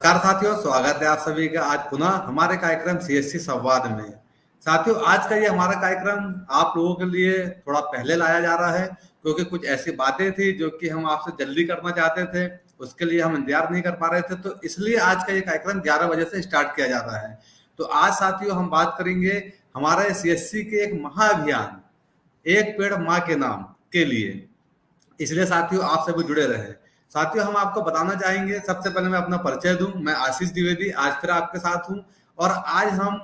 नमस्कार साथियों, स्वागत है आप सभी का आज पुनः हमारे कार्यक्रम सीएससी संवाद में। साथियों, आज का ये हमारा कार्यक्रम आप लोगों के लिए थोड़ा पहले लाया जा रहा है क्योंकि कुछ ऐसी बातें थी जो कि हम आपसे जल्दी करना चाहते थे, उसके लिए हम इंतजार नहीं कर पा रहे थे, तो इसलिए आज का ये कार्यक्रम 11 बजे से स्टार्ट किया जा रहा है। तो आज साथियों हम बात करेंगे हमारे सीएससी के एक महाअभियान एक पेड़ माँ के नाम के लिए, इसलिए साथियों आप सभी जुड़े रहे। साथियों हम आपको बताना चाहेंगे, सबसे पहले मैं अपना परिचय दूं। मैं आशीष द्विवेदी आज फिर आपके साथ हूं और आज हम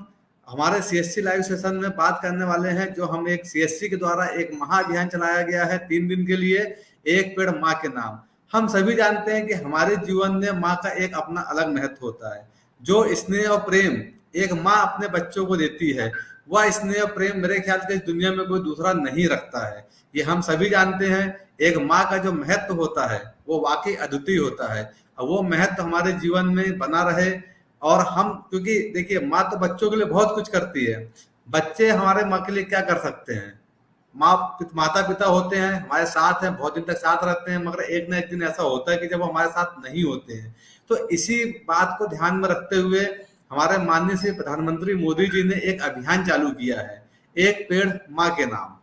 हमारे सीएससी लाइव सेशन में बात करने वाले हैं जो हम एक सीएससी के द्वारा एक महाअभियान चलाया गया है 3 दिन के लिए, एक पेड़ माँ के नाम। हम सभी जानते हैं कि हमारे जीवन में माँ का एक अपना अलग महत्व होता है। जो स्नेह और प्रेम एक माँ अपने बच्चों को देती है, वह स्नेह और प्रेम मेरे ख्याल से इस दुनिया में कोई दूसरा नहीं रखता है। ये हम सभी जानते हैं। एक माँ का जो महत्व होता है वो वाकई अद्वितीय होता है और वो महत्व हमारे जीवन में बना रहे। और हम, क्योंकि देखिए माँ तो बच्चों के लिए बहुत कुछ करती है, बच्चे हमारे माँ के लिए क्या कर सकते हैं? माता पिता होते हैं, हमारे साथ हैं, बहुत दिन तक साथ रहते हैं, मगर एक ना एक दिन ऐसा होता है कि जब वो हमारे साथ नहीं होते हैं। तो इसी बात को ध्यान में रखते हुए हमारे माननीय श्री प्रधानमंत्री मोदी जी ने एक अभियान चालू किया है, एक पेड़ माँ के नाम।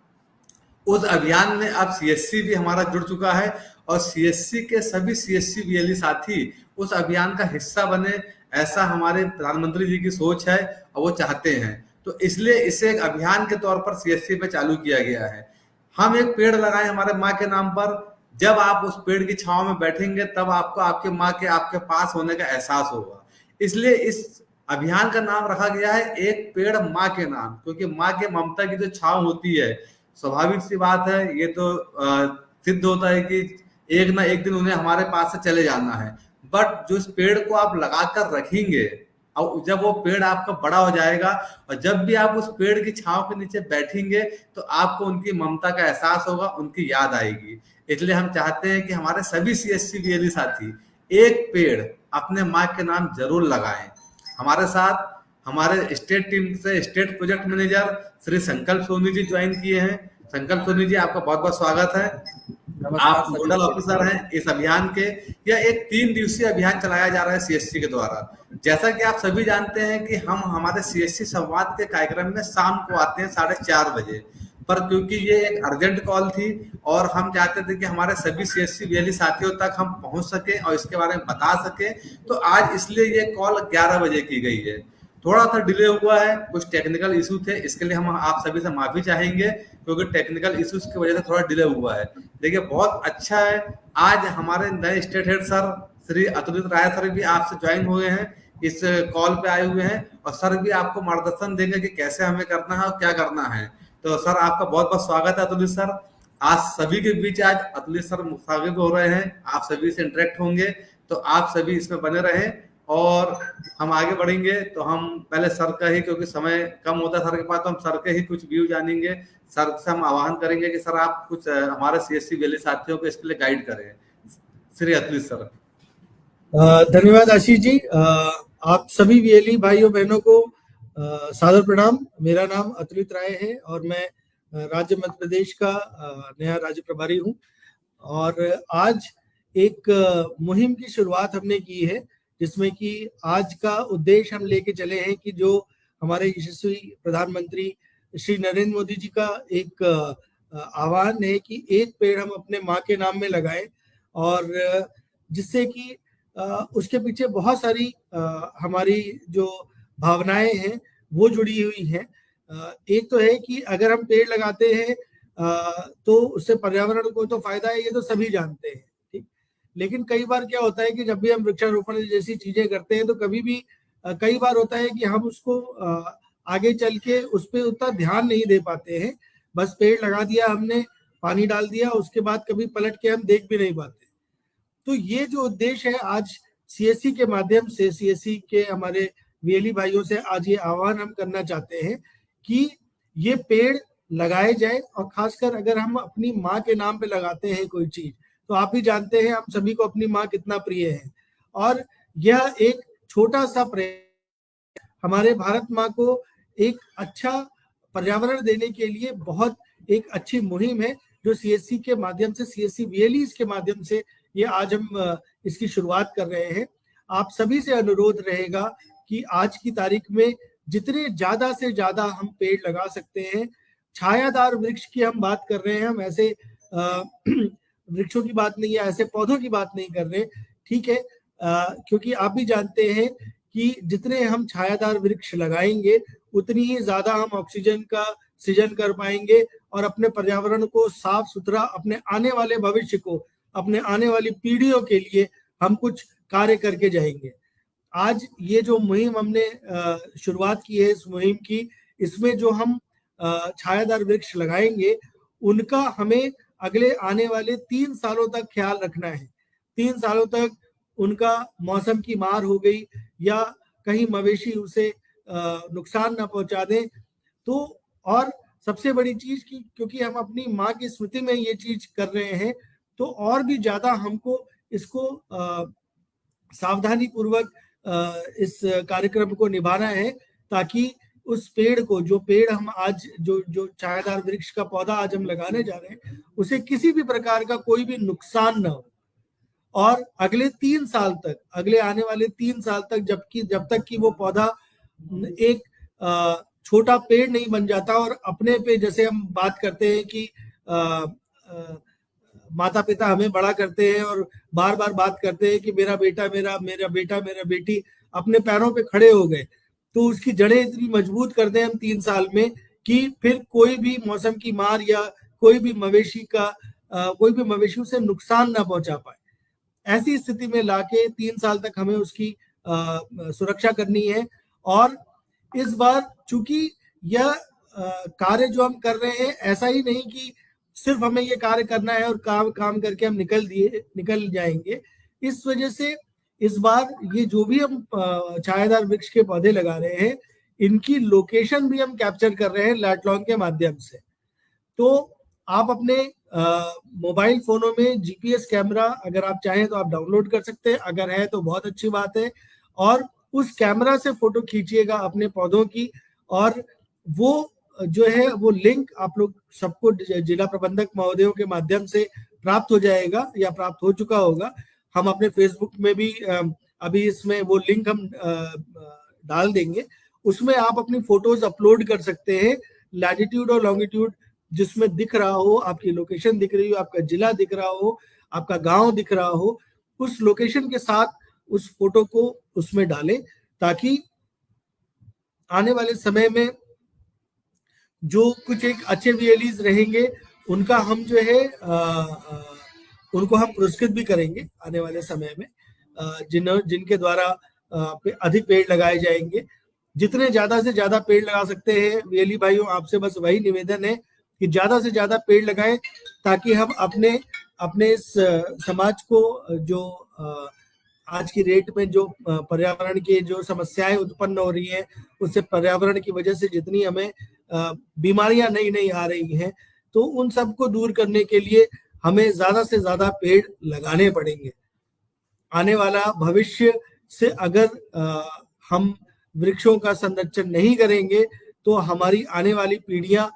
उस अभियान में अब सीएससी भी हमारा जुड़ चुका है और सीएससी के सभी सीएससी वीएलई साथी उस अभियान का हिस्सा बने, ऐसा हमारे प्रधानमंत्री जी की सोच है और वो चाहते हैं। तो इसलिए इसे एक अभियान के तौर पर सीएससी पे चालू किया गया है। हम एक पेड़ लगाएं हमारे माँ के नाम पर। जब आप उस पेड़ की छांव में बैठेंगे तब आपको आपके माँ के आपके पास होने का एहसास होगा। इसलिए इस अभियान का नाम रखा गया है एक पेड़ माँ के नाम, क्योंकि माँ के ममता की जो छांव होती है, स्वाभाविक सी बात है, ये तो सिद्ध होता है कि एक ना एक दिन उन्हें हमारे पास से चले जाना है। बट जो इस पेड़ को आप लगाकर रखेंगे और जब वो पेड़ आपका बड़ा हो जाएगा और जब भी आप उस पेड़ की छांव के नीचे बैठेंगे तो आपको उनकी ममता का एहसास होगा, उनकी याद आएगी। इसलिए हम चाहते हैं कि हमारे सभी सीएससी वीएलई साथी एक पेड़ अपने माँ के नाम जरूर लगाएं। हमारे साथ हमारे स्टेट टीम से स्टेट प्रोजेक्ट मैनेजर श्री संकल्प सोनी जी ज्वाइन किए हैं। संकल्प सोनी जी, आपका बहुत बहुत स्वागत है। आप नोडल ऑफिसर हैं इस अभियान के। यह एक 3 दिवसीय अभियान चलाया जा रहा है सीएससी के द्वारा। जैसा कि आप सभी जानते हैं कि हम हमारे सीएससी संवाद के कार्यक्रम में शाम को आते हैं 4:30 बजे, पर क्योंकि ये एक अर्जेंट कॉल थी और हम चाहते थे कि हमारे सभी सीएससी वीएलई साथियों तक हम पहुंच सके और इसके बारे में बता सके, तो आज इसलिए ये कॉल 11 बजे की गई है। थोड़ा सा डिले हुआ है, कुछ टेक्निकल इशू थे, इसके लिए हम आप सभी से माफी चाहेंगे क्योंकि टेक्निकल इश्यूज की वजह से थोड़ा डिले हुआ है। देखिए बहुत अच्छा है, आज हमारे नए स्टेट हेड सर श्री अतुलित राय सर भी आपसे ज्वाइन हुए हैं, इस कॉल पे आए हुए हैं और सर भी आपको मार्गदर्शन देंगे कि कैसे हमें करना है और क्या करना है। तो सर आपका बहुत बहुत स्वागत है अतुलित सर। आज सभी के बीच आज अतुलित सर मुखातिब हो रहे हैं, आप सभी से इंटरेक्ट होंगे, तो आप सभी इसमें बने रहें और हम आगे बढ़ेंगे। तो हम पहले सर का ही, क्योंकि समय कम होता है सर के पास, तो हम सर के ही कुछ व्यू जानेंगे। सर से हम आह्वान करेंगे कि सर आप कुछ हमारे सीएससी वीएलई साथियों को इसके लिए गाइड करें। श्री अतुलित सर। धन्यवाद आशीष जी। आप सभी वीएलई भाइयों बहनों को सादर प्रणाम। मेरा नाम अतुलित राय है और मैं राज्य मध्य प्रदेश का नया राज्य प्रभारी हूँ। और आज एक मुहिम की शुरुआत हमने की है जिसमें कि आज का उद्देश्य हम लेके चले हैं कि जो हमारे यशस्वी प्रधानमंत्री श्री नरेंद्र मोदी जी का एक आह्वान है कि एक पेड़ हम अपने माँ के नाम में लगाएं, और जिससे कि उसके पीछे बहुत सारी हमारी जो भावनाएं हैं वो जुड़ी हुई हैं। एक तो है कि अगर हम पेड़ लगाते हैं तो उससे पर्यावरण को तो फायदा है, ये तो सभी जानते हैं, ठीक। लेकिन कई बार क्या होता है कि जब भी हम वृक्षारोपण जैसी चीजें करते हैं तो कभी भी कई बार होता है कि हम उसको आगे चल के उस पर उतना ध्यान नहीं दे पाते हैं। बस पेड़ लगा दिया हमने, पानी डाल दिया, उसके बाद कभी पलट के हम देख भी नहीं पाते। तो ये जो उद्देश्य है, आज सीएससी के माध्यम से, सीएससी के हमारे वीएलई भाइयों से आज ये आह्वान हम करना चाहते हैं कि ये पेड़ लगाए जाए। और खासकर अगर हम अपनी माँ के नाम पे लगाते हैं कोई चीज, तो आप भी जानते हैं हम सभी को अपनी माँ कितना प्रिय है, और यह एक छोटा सा प्रयास हमारे भारत माँ को एक अच्छा पर्यावरण देने के लिए बहुत एक अच्छी मुहिम है जो सीएससी के माध्यम से, सीएससी वीएलई के माध्यम से ये आज हम इसकी शुरुआत कर रहे हैं। आप सभी से अनुरोध रहेगा कि आज की तारीख में जितने ज्यादा से ज्यादा हम पेड़ लगा सकते हैं, छायादार वृक्ष की हम बात कर रहे हैं, हम ऐसे वृक्षों की बात नहीं है, ऐसे पौधों की बात नहीं कर रहे, ठीक है, क्योंकि आप भी जानते हैं कि जितने हम छायादार वृक्ष लगाएंगे उतनी ही ज्यादा हम ऑक्सीजन का सृजन कर पाएंगे और अपने पर्यावरण को साफ सुथरा, अपने आने वाले भविष्य को, अपने आने वाली पीढ़ियों के लिए हम कुछ कार्य करके जाएंगे। आज ये जो मुहिम हमने शुरुआत की है, इस मुहिम की, इसमें जो हम छायादार वृक्ष लगाएंगे उनका हमें अगले आने वाले 3 सालों तक ख्याल रखना है। 3 सालों तक उनका मौसम की मार हो गई या कहीं मवेशी उसे नुकसान ना पहुंचा दें, तो और सबसे बड़ी चीज की, क्योंकि हम अपनी माँ की स्मृति में ये चीज कर रहे हैं, तो और भी ज्यादा हमको इसको सावधानी पूर्वक इस कार्यक्रम को निभाना है, ताकि उस पेड़ को, जो पेड़ हम आज जो छायादार वृक्ष का पौधा आज हम लगाने जा रहे हैं, उसे किसी भी प्रकार का कोई भी नुकसान ना हो। और अगले 3 साल तक, अगले आने वाले 3 साल तक, जब तक कि वो पौधा एक छोटा पेड़ नहीं बन जाता और अपने पे, जैसे हम बात करते हैं कि माता पिता हमें बड़ा करते हैं और बार बार बात करते हैं कि मेरा बेटा, मेरा बेटी अपने पैरों पे खड़े हो गए, तो उसकी जड़ें इतनी मजबूत कर दें हम 3 साल में कि फिर कोई भी मौसम की मार या कोई भी मवेशी उसे नुकसान ना पहुंचा पाए। ऐसी स्थिति में लाके 3 साल तक हमें उसकी सुरक्षा करनी है। और इस बार चूंकि यह कार्य जो हम कर रहे हैं, ऐसा ही नहीं कि सिर्फ हमें ये कार्य करना है और काम करके हम निकल जाएंगे। इस वजह से इस बार ये जो भी हम छायादार वृक्ष के पौधे लगा रहे हैं, इनकी लोकेशन भी हम कैप्चर कर रहे हैं लैटलॉन्ग के माध्यम से। तो आप अपने मोबाइल फोनों में जीपीएस कैमरा अगर आप चाहें तो आप डाउनलोड कर सकते हैं, अगर है तो बहुत अच्छी बात है, और उस कैमरा से फोटो खींचिएगा अपने पौधों की, और वो जो है वो लिंक आप लोग सबको जिला प्रबंधक महोदयों के माध्यम से प्राप्त हो जाएगा या प्राप्त हो चुका होगा। हम अपने फेसबुक में भी अभी इसमें वो लिंक हम डाल देंगे, उसमें आप अपनी फोटोज अपलोड कर सकते हैं, लैटिट्यूड और लॉन्गिट्यूड जिसमें दिख रहा हो, आपकी लोकेशन दिख रही हो, आपका जिला दिख रहा हो, आपका गांव दिख रहा हो, उस लोकेशन के साथ उस फोटो को उसमें डालें, ताकि आने वाले समय में जो कुछ एक अच्छे वीएलईज रहेंगे उनका हम जो है उनको हम पुरस्कृत भी करेंगे आने वाले समय में, जिनके द्वारा अधिक पेड़ लगाए जाएंगे। जितने ज्यादा से ज्यादा पेड़ लगा सकते हैं वीएलई भाइयों, आपसे बस वही निवेदन है कि ज्यादा से ज्यादा पेड़ लगाएं, ताकि हम अपने इस समाज को, जो आज की रेट में जो पर्यावरण की जो समस्याएं उत्पन्न हो रही हैं, उससे पर्यावरण की वजह से जितनी हमें बीमारियां नई आ रही हैं, तो उन सबको दूर करने के लिए हमें ज्यादा से ज्यादा पेड़ लगाने पड़ेंगे। आने वाला भविष्य से अगर हम वृक्षों का संरक्षण नहीं करेंगे तो हमारी आने वाली पीढ़ियां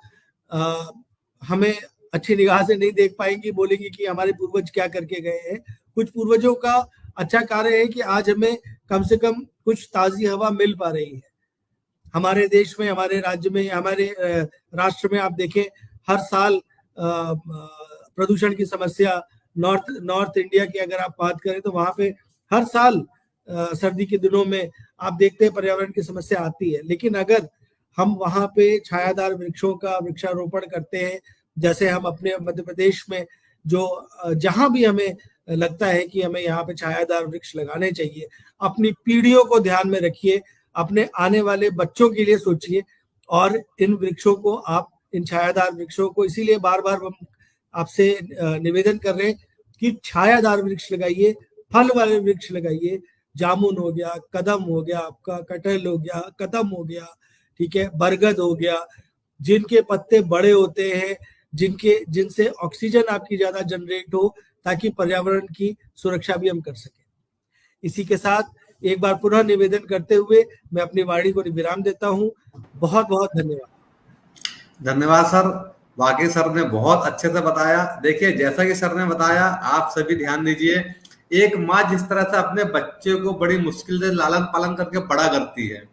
हमें अच्छी निगाह से नहीं देख पाएंगी, बोलेंगी कि हमारे पूर्वज क्या करके गए हैं। कुछ पूर्वजों का अच्छा कार्य है कि आज हमें कम से कम कुछ ताजी हवा मिल पा रही है। हमारे देश में, हमारे राज्य में, हमारे राष्ट्र में आप देखें, हर साल प्रदूषण की समस्या, नॉर्थ इंडिया की अगर आप बात करें तो वहां पे हर साल सर्दी के दिनों में आप देखते हैं पर्यावरण की समस्या आती है। लेकिन अगर हम वहां पे छायादार वृक्षों का वृक्षारोपण करते हैं, जैसे हम अपने मध्य प्रदेश में जो जहां भी हमें लगता है कि हमें यहाँ पे छायादार वृक्ष लगाने चाहिए, अपनी पीढ़ियों को ध्यान में रखिए, अपने आने वाले बच्चों के लिए सोचिए, और इन वृक्षों को आप, इन छायादार वृक्षों को, इसीलिए बार बार हम आपसे निवेदन कर रहे हैं कि छायादार वृक्ष लगाइए, फल वाले वृक्ष लगाइए। जामुन हो गया, कदम हो गया, आपका कटहल हो गया, कदम हो गया, ठीक है, बरगद हो गया, जिनके पत्ते बड़े होते हैं, जिनसे ऑक्सीजन आपकी ज्यादा जनरेट हो, ताकि पर्यावरण की सुरक्षा भी हम कर सकें। इसी के साथ एक बार पुनः निवेदन करते हुए मैं अपनी वाणी को विराम देता हूं। बहुत बहुत धन्यवाद। धन्यवाद सर, वाकई सर ने बहुत अच्छे से बताया। देखिए, जैसा कि सर ने बताया, आप सभी ध्यान दीजिए, एक माँ जिस तरह से अपने बच्चे को बड़ी मुश्किल से लालन पालन करके बड़ा करती है,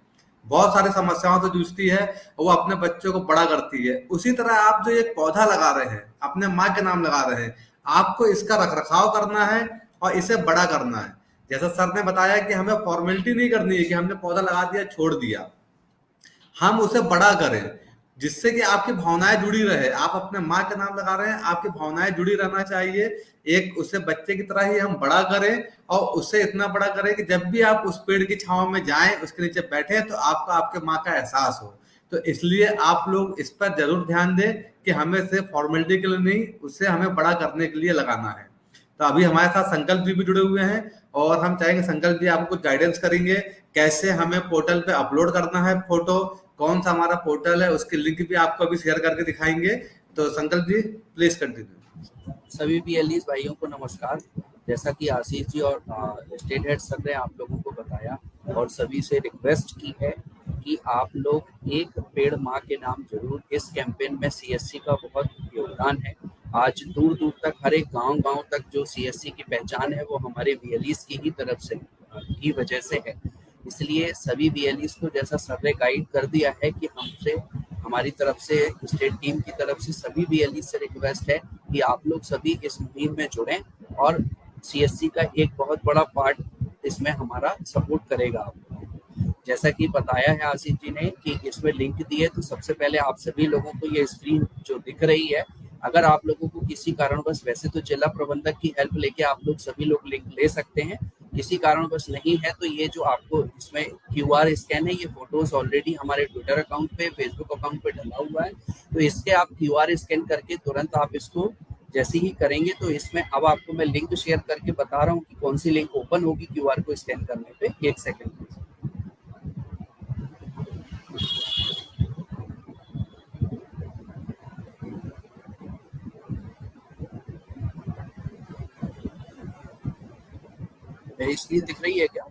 बहुत सारी समस्याओं से जूझती है, और वो अपने बच्चों को बड़ा करती है, उसी तरह आप जो एक पौधा लगा रहे हैं, अपने माँ के नाम लगा रहे हैं, आपको इसका रखरखाव करना है और इसे बड़ा करना है। जैसा सर ने बताया कि हमें फॉर्मेलिटी नहीं करनी है कि हमने पौधा लगा दिया छोड़ दिया, हम उसे बड़ा करें जिससे कि आपकी भावनाएं जुड़ी रहे। आप अपने माँ के नाम लगा रहे हैं, आपकी भावनाएं जुड़ी रहना चाहिए। एक उसे बच्चे की तरह ही हम बड़ा करें, और उससे इतना बड़ा करें कि जब भी आप उस पेड़ की छांव में जाएं, उसके नीचे बैठे, तो आपको आपके माँ का एहसास हो। तो इसलिए आप लोग इस पर जरूर ध्यान दें कि हमें सिर्फ फॉर्मेलिटी के लिए नहीं, उससे हमें बड़ा करने के लिए लगाना है। तो अभी हमारे साथ संकल्प जी भी जुड़े हुए हैं, और हम चाहेंगे संकल्प जी आपको कुछ गाइडेंस करेंगे कैसे हमें पोर्टल पे अपलोड करना है फोटो, कौन सा हमारा पोर्टल है, उसकी लिंक भी आपको अभी शेयर करके दिखाएंगे। तो संकल्प जी प्लीज कंटिन्यू। सभी बीएलईज भाइयों को नमस्कार। जैसा कि आशीष जी और स्टेट हेड सर ने आप लोगों को बताया और सभी से रिक्वेस्ट की है कि आप लोग एक पेड़ माँ के नाम जरूर, इस कैंपेन में सीएससी का बहुत योगदान है। आज दूर दूर तक, हर एक गांव तक जो सीएससी की पहचान है वो हमारे बीएलईज की ही तरफ से की वजह से है। इसलिए सभी बीएलईज को, जैसा सर ने गाइड कर दिया है, कि हमसे, हमारी तरफ से, स्टेट टीम की तरफ से सभी बीएलईज से रिक्वेस्ट है कि आप लोग सभी इस मुहिम में जुड़ें, और सीएससी का एक बहुत बड़ा पार्ट इसमें हमारा सपोर्ट करेगा। आपको जैसा कि बताया है आशीष जी ने कि इसमें लिंक दिए, तो सबसे पहले आप सभी लोगों को ये स्क्रीन जो दिख रही है, अगर आप लोगों को किसी कारणवश, वैसे तो जिला प्रबंधक की हेल्प लेके आप लोग सभी लोग लिंक ले सकते हैं, किसी कारणवश नहीं है तो ये जो आपको इसमें क्यूआर स्कैन है, ये फोटोज ऑलरेडी हमारे ट्विटर अकाउंट पे, फेसबुक अकाउंट पे डला हुआ है, तो इसके आप क्यूआर स्कैन करके तुरंत आप इसको जैसे ही करेंगे, तो इसमें अब आपको मैं लिंक शेयर करके बता रहा हूँ कि कौन सी लिंक ओपन होगी क्यूआर को स्कैन करने पे। 1 सेकेंड। मेरी स्क्रीन दिख रही है क्या?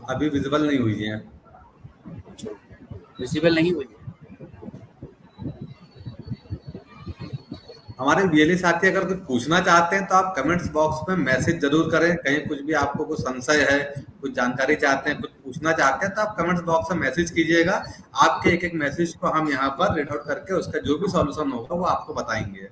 अभी विजिबल नहीं हुई है। विजिबल नहीं हुई है। हमारे बीएलई साथी अगर कुछ पूछना चाहते हैं तो आप कमेंट्स बॉक्स में मैसेज जरूर करें। कहीं कुछ भी आपको कुछ संशय है, कुछ जानकारी चाहते हैं, कुछ पूछना चाहते हैं, तो आप कमेंट्स बॉक्स में मैसेज कीजिएगा। आपके एक एक मैसेज को हम यहाँ पर रीड आउट करके उसका जो भी सॉल्यूशन होगा वो आपको बताएंगे।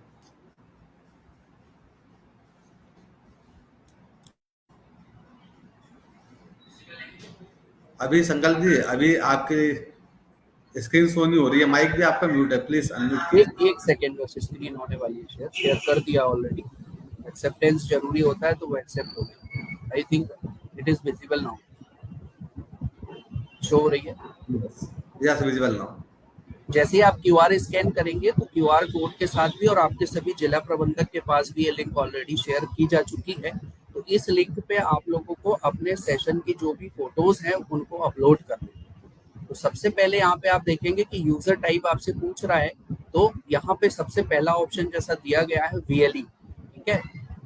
अभी संकल्प जी, अभी आपकी स्क्रीन शो नहीं हो रही है, माइक भी आपका म्यूट है, प्लीज अनम्यूट। एक सेकेंड, बस स्क्रीन होने वाली है, शेयर कर दिया ऑलरेडी। एक्सेप्टेंस जरूरी होता है तो वो एक्सेप्ट हो गया। I think it is visible now. Show हो रही है? Yes, visible now. जैसे ही आप क्यूआर स्कैन करेंगे तो क्यूआर कोड के साथ भी, और आपके सभी जिला प्रबंधक के पास भी ये लिंक ऑलरेडी शेयर की जा चुकी है, तो इस लिंक पे आप लोगों को अपने सेशन की जो भी फोटोज हैं उनको अपलोड करना है। तो सबसे पहले यहाँ पे आप देखेंगे कि यूजर टाइप आपसे पूछ रहा है, तो यहाँ पे सबसे पहला ऑप्शन जैसा दिया गया है वीएलई, ठीक है।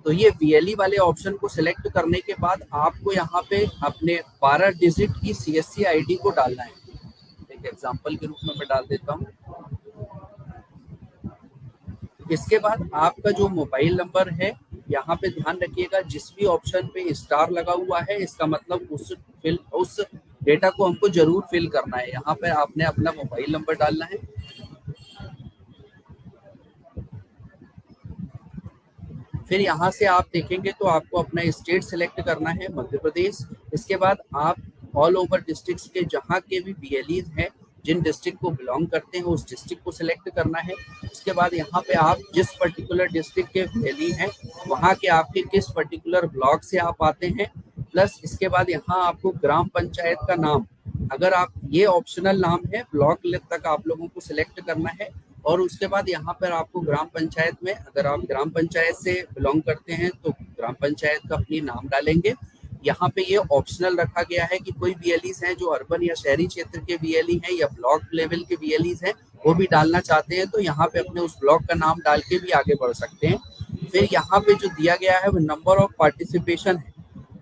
तो ये वीएलई वाले ऑप्शन को सिलेक्ट करने के बाद आपको यहाँ पे अपने 12 डिजिट की सीएससी आईडी को डालना है। एक एग्जांपल के रूप में मैं डाल देता हूँ। इसके बाद आपका जो मोबाइल नंबर है, यहाँ पे ध्यान रखिएगा, जिस भी ऑप्शन पे स्टार लगा हुआ है इसका मतलब उस डेटा को हमको जरूर फिल करना है। यहाँ पे आपने अपना मोबाइल नंबर डालना है। फिर यहाँ से आप देखेंगे तो आपको अपना स्टेट सिलेक्ट करना है, मध्य प्रदेश। इसके बाद आप ऑल ओवर डिस्ट्रिक्ट्स के जहाँ के भी बीएलईज हैं, जिन डिस्ट्रिक्ट को बिलोंग करते हैं उस डिस्ट्रिक्ट को सिलेक्ट करना है। उसके बाद यहाँ पे आप जिस पर्टिकुलर डिस्ट्रिक्ट के बीएलई हैं वहाँ के आपके किस पर्टिकुलर ब्लॉक से आप आते हैं, प्लस इसके बाद यहाँ आपको ग्राम पंचायत का नाम, अगर आप, ये ऑप्शनल नाम है, ब्लॉक तक आप लोगों को सिलेक्ट करना है। और उसके बाद यहाँ पर आपको ग्राम पंचायत में, अगर आप ग्राम पंचायत से बिलोंग करते हैं तो ग्राम पंचायत का अपनी नाम डालेंगे। यहाँ पे ये ऑप्शनल रखा गया है कि कोई बीएलईज हैं जो अर्बन या शहरी क्षेत्र के बीएलई हैं या ब्लॉक लेवल के बीएलईज हैं वो भी डालना चाहते हैं, तो यहाँ पे अपने उस ब्लॉक का नाम डाल के भी आगे बढ़ सकते हैं। फिर यहाँ पे जो दिया गया है वो नंबर ऑफ पार्टिसिपेशन है।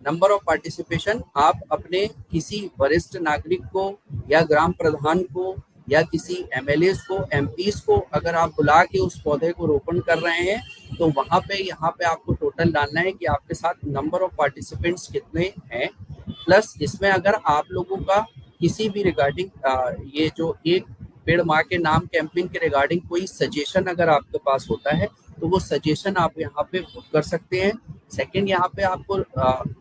नंबर ऑफ पार्टिसिपेशन आप अपने किसी वरिष्ठ नागरिक को या ग्राम प्रधान को या किसी एमएलए को, एमपीज को अगर आप बुला के उस पौधे को रोपण कर रहे हैं तो वहां पे यहाँ पे आपको टोटल डालना है कि आपके साथ नंबर ऑफ पार्टिसिपेंट्स कितने हैं, प्लस इसमें अगर आप लोगों का किसी भी रिगार्डिंग ये जो एक पेड़ माँ के नाम कैंपेन के रिगार्डिंग कोई सजेशन अगर आपके पास होता है तो वो सजेशन आप यहाँ पे पुट कर सकते हैं। सेकंड, यहाँ पे आपको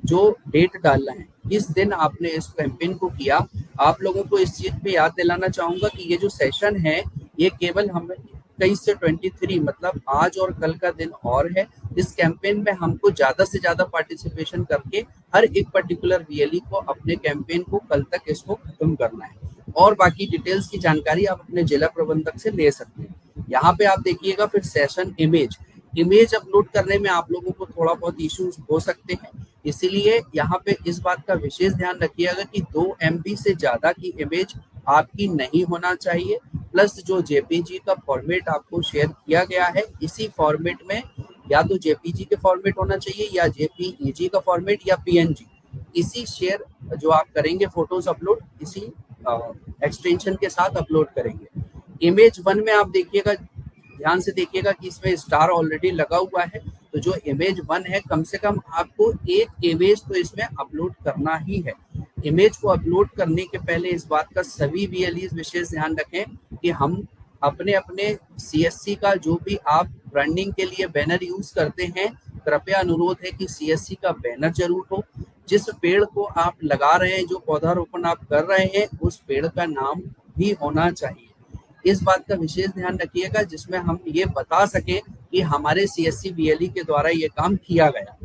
जो डेट डालना है, किस दिन आपने इस कैंपेन को किया। आप लोगों को इस चीज पे याद दिलाना चाहूंगा कि ये जो सेशन है ये केवल हमें 23 से 23 मतलब आज और कल का दिन और है। इस कैंपेन में हमको ज्यादा से ज्यादा पार्टिसिपेशन करके हर एक पर्टिकुलर वीएलई को अपने कैंपेन को कल तक इसको खत्म करना है। और बाकी डिटेल्स की जानकारी आप अपने जिला प्रबंधक से ले सकते हैं। यहाँ पे आप देखिएगा फिर सेशन इमेज अपलोड करने में आप लोगों को थोड़ा बहुत इश्यूज हो सकते हैं, इसीलिए यहाँ पे इस बात का विशेष ध्यान रखिएगा कि 2 MB से ज्यादा की इमेज आपकी नहीं होना चाहिए। प्लस जो जेपीजी का फॉर्मेट आपको शेयर किया गया है, इसी फॉर्मेट में या तो जेपीजी के फॉर्मेट होना चाहिए या जेपीईजी का फॉर्मेट या पीएनजी, इसी शेयर जो आप करेंगे फोटोज अपलोड इसी एक्सटेंशन के साथ अपलोड करेंगे। इमेज 1 में आप देखिएगा, ध्यान से देखिएगा कि इसमें स्टार ऑलरेडी लगा हुआ है, तो जो इमेज 1 है कम से कम आपको एक इमेज तो इसमें अपलोड करना ही है। इमेज को अपलोड करने के पहले इस बात का सभी वीएलईज विशेष ध्यान रखें कि हम अपने अपने सीएससी का जो भी आप ब्रांडिंग के लिए बैनर यूज करते हैं, कृपया अनुरोध है कि सीएससी का बैनर जरूर हो। जिस पेड़ को आप लगा रहे हैं, जो पौधारोपण आप कर रहे हैं, उस पेड़ का नाम भी होना चाहिए। इस बात का विशेष ध्यान रखिएगा जिसमें हम ये बता सकें कि हमारे सीएससी वीएलई के द्वारा ये काम किया गया।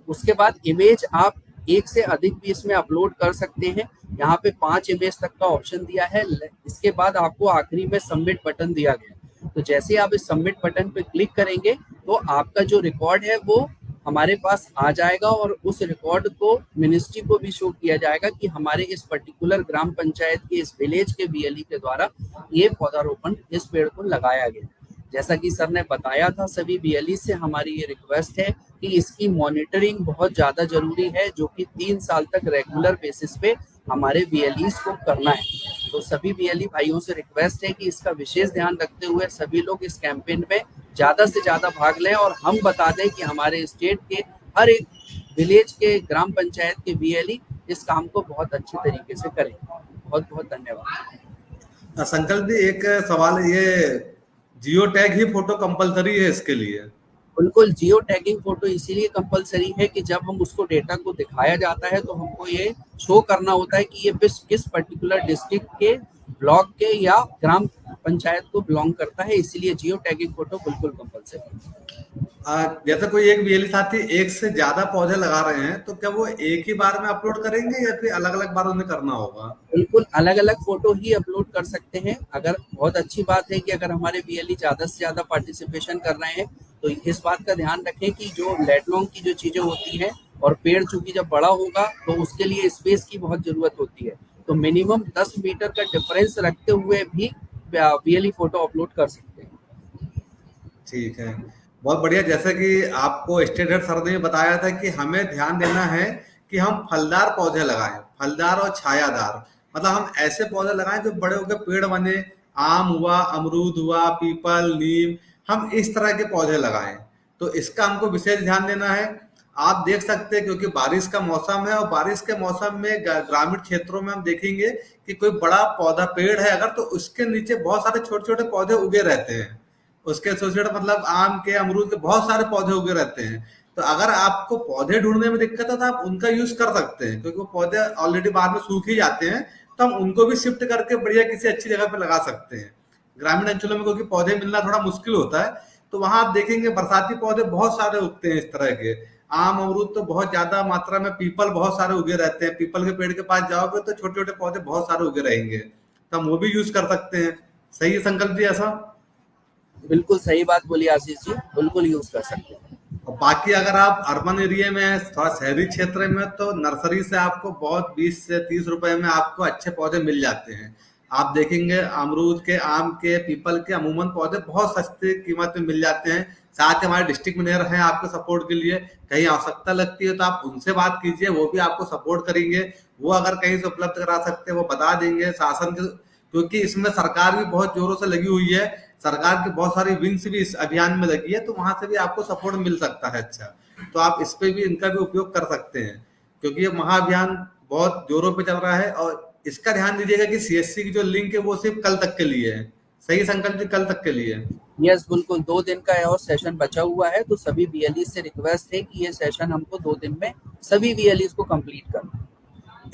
उसके बाद इमेज आप एक से अधिक भी इसमें अपलोड कर सकते हैं। यहाँ पे 5 इमेज तक का ऑप्शन दिया है। इसके बाद आपको आखिरी में सबमिट बटन दिया गया, तो जैसे आप इस सबमिट बटन पे क्लिक करेंगे तो आपका जो रिकॉर्ड है वो हमारे पास आ जाएगा और उस रिकॉर्ड को मिनिस्ट्री को भी शो किया जाएगा कि हमारे इस पर्टिकुलर ग्राम पंचायत के इस विलेज के वीएलई के द्वारा ये पौधारोपण इस पेड़ को लगाया गया। जैसा कि सर ने बताया था, सभी वीएलई से हमारी ये रिक्वेस्ट है कि इसकी मॉनिटरिंग बहुत ज्यादा जरूरी है, जो कि 3 साल तक रेगुलर बेसिस पे हमारे वीएलईज को करना है। तो सभी वीएलई भाइयों से रिक्वेस्ट है कि इसका विशेष ध्यान रखते हुए सभी लोग इस कैंपेन में ज्यादा से ज्यादा भाग लें और हम बता दें कि हमारे स्टेट के हर एक विलेज के ग्राम पंचायत के वीएलई इस काम को बहुत अच्छे तरीके से करें। बहुत बहुत धन्यवाद। संकल्प जी, एक सवाल, ये जियो टैग ही फोटो कंपलसरी है इसके लिए? बिल्कुल, जियो टैगिंग फोटो इसीलिए कंपलसरी है कि जब हम उसको डेटा को दिखाया जाता है तो हमको ये शो करना होता है कि ये किस पर्टिकुलर डिस्ट्रिक्ट के, ब्लॉक के या ग्राम पंचायत को बिलोंग करता है, इसीलिए जियो टैगिंग फोटो बिल्कुल कंपलसरी। जैसे कोई एक वीएलई साथी एक से ज्यादा पौधे लगा रहे हैं तो क्या वो एक ही बार में अपलोड करेंगे या फिर अलग अलग बार उन्हें करना होगा? बिल्कुल अलग अलग फोटो ही अपलोड कर सकते हैं। अगर बहुत अच्छी बात है कि अगर हमारे वीएलई ज्यादा से ज्यादा पार्टिसिपेशन कर रहे हैं तो इस बात का ध्यान रखें कि जो लेटलॉन्ग की जो चीजें होती हैं और पेड़ चूंकि जब बड़ा होगा तो उसके लिए स्पेस की बहुत जरूरत होती है, तो मिनिमम 10 मीटर का डिफरेंस रखते हुए भी वीएलई फोटो अपलोड कर सकते हैं। ठीक है, बहुत बढ़िया। जैसे कि आपको स्टेट हेड सर ने बताया था कि हमें ध्यान देना है कि हम फलदार पौधे लगाएं, फलदार और छायादार, मतलब हम ऐसे पौधे लगाएं जो बड़े होकर पेड़ बने, आम हुआ, अमरूद हुआ, पीपल, नीम, हम इस तरह के पौधे लगाएं। तो इसका हमको विशेष ध्यान देना है। आप देख सकते हैं क्योंकि बारिश का मौसम है और बारिश के मौसम में ग्रामीण क्षेत्रों में हम देखेंगे कि कोई बड़ा पौधा पेड़ है अगर, तो उसके नीचे बहुत सारे छोटे छोटे पौधे उगे रहते हैं। उसके छोटे मतलब आम के, अमरूद के बहुत सारे पौधे उगे रहते हैं। तो अगर आपको पौधे ढूंढने में दिक्कत है तो आप उनका यूज कर सकते हैं, क्योंकि वो पौधे ऑलरेडी बाद में सूख ही जाते हैं, तो हम उनको भी शिफ्ट करके बढ़िया किसी अच्छी जगह पे लगा सकते हैं। ग्रामीण अंचलों में क्योंकि पौधे मिलना थोड़ा मुश्किल होता है, तो वहां आप देखेंगे बरसाती पौधे बहुत सारे उगते हैं इस तरह के। आम, अमरूद तो बहुत ज्यादा मात्रा में, पीपल बहुत सारे उगे रहते हैं। पीपल के पेड़ के पास जाओगे तो छोटे छोटे पौधे बहुत सारे उगे रहेंगे, तो हम वो भी यूज कर सकते हैं। सही है संकल्प जी ऐसा? बिल्कुल सही बात बोली आशीष जी, बिल्कुल यूज कर सकते हैं। और बाकी अगर आप अर्बन एरिया में, थोड़ा शहरी क्षेत्र में, तो नर्सरी से आपको बहुत 20 से 30 रुपए में आपको अच्छे पौधे मिल जाते हैं। आप देखेंगे अमरूद के, आम के, पीपल के अमूमन पौधे बहुत सस्ते कीमत में मिल जाते हैं। साथ ही हमारे डिस्ट्रिक्ट मैनेजर हैं आपके सपोर्ट के लिए, कहीं आवश्यकता लगती है तो आप उनसे बात कीजिए, वो भी आपको सपोर्ट करेंगे। वो अगर कहीं से उपलब्ध करा सकते हैं वो बता देंगे। शासन के, क्योंकि इसमें सरकार भी बहुत जोरों से लगी हुई है, सरकार की बहुत सारी विंग्स भी इस अभियान में लगी है, तो वहां से भी आपको सपोर्ट मिल सकता है। अच्छा, तो आप इस पे भी इनका भी उपयोग कर सकते हैं, क्योंकि ये महाअभियान बहुत जोरों पे चल रहा है। और इसका ध्यान दीजिएगा कि सीएससी की जो लिंक है वो सिर्फ कल तक के लिए है। सही संकल्प जी, कल तक के लिए। यस, बिल्कुल 2 दिन का और सेशन बचा हुआ है, तो सभी वीएलई से रिक्वेस्ट है कि ये सेशन हमको 2 दिन में सभी वीएलई को कंप्लीट करना।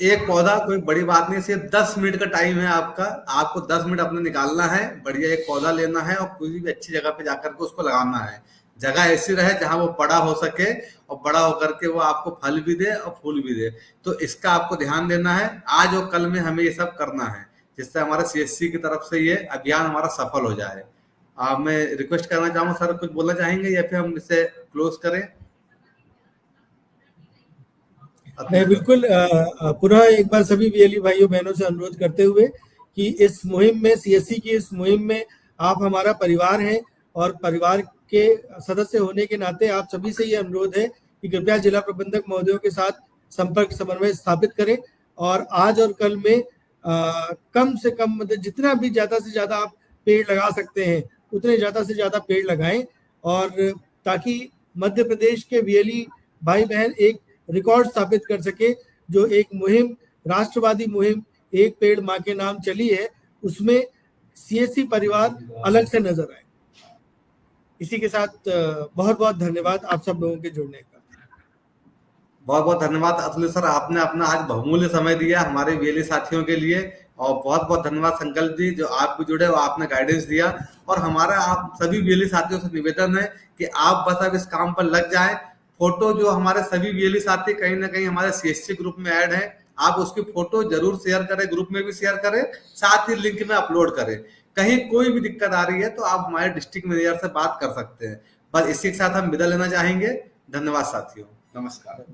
एक पौधा कोई बड़ी बात नहीं, सिर्फ 10 मिनट का टाइम है आपका, आपको 10 मिनट अपने निकालना है, बढ़िया एक पौधा लेना है और कोई भी अच्छी जगह पे जाकर के उसको लगाना है। जगह ऐसी रहे जहां वो बड़ा हो सके और बड़ा होकर के वो आपको फल भी दे और फूल भी दे। तो इसका आपको ध्यान देना है, आज और कल में हमें ये सब करना है, जिससे हमारे सीएससी की तरफ से ये अभियान हमारा सफल हो जाए। मैं रिक्वेस्ट करना चाहूंगा, सर कुछ बोलना चाहेंगे या फिर हम इसे क्लोज करें? मैं बिल्कुल पुनः एक बार सभी वीएलई भाइयों बहनों से अनुरोध करते हुए कि इस मुहिम में, सीएससी की इस मुहिम में आप हमारा परिवार हैं, और परिवार के सदस्य होने के नाते आप सभी से ये अनुरोध है कि कृपया जिला प्रबंधक महोदयों के साथ संपर्क समन्वय स्थापित करें, और आज और कल में कम से कम, मतलब जितना भी ज्यादा से ज्यादा आप पेड़ लगा सकते हैं उतने ज्यादा से ज्यादा पेड़ लगाएं, और ताकि मध्य प्रदेश के वीएलई भाई बहन एक रिकॉर्ड स्थापित कर सके। जो एक मुहिम, राष्ट्रवादी मुहिम एक पेड़ माँ के नाम चली है, उसमें सीएससी परिवार अलग से नजर आए। इसी के साथ बहुत बहुत धन्यवाद आप सब लोगों के जुड़ने का। बहुत बहुत धन्यवाद अतुल सर, आपने अपना आज बहुमूल्य समय दिया हमारे वीएलई साथियों के लिए। और बहुत बहुत धन्यवाद संकल्प जी, जो आप भी जुड़े और आपने गाइडेंस दिया। और हमारा आप सभी वीएलई साथियों से निवेदन है कि आप बस अब इस काम पर लग जाएं। फोटो जो हमारे सभी वीएलई साथी कहीं ना कहीं हमारे सीएससी ग्रुप में ऐड है, आप उसकी फोटो जरूर शेयर करें, ग्रुप में भी शेयर करें, साथ ही लिंक में अपलोड करें। कहीं कोई भी दिक्कत आ रही है तो आप हमारे डिस्ट्रिक्ट मैनेजर से बात कर सकते हैं। बस इसी के साथ हम विदा लेना चाहेंगे। धन्यवाद साथियों, नमस्कार।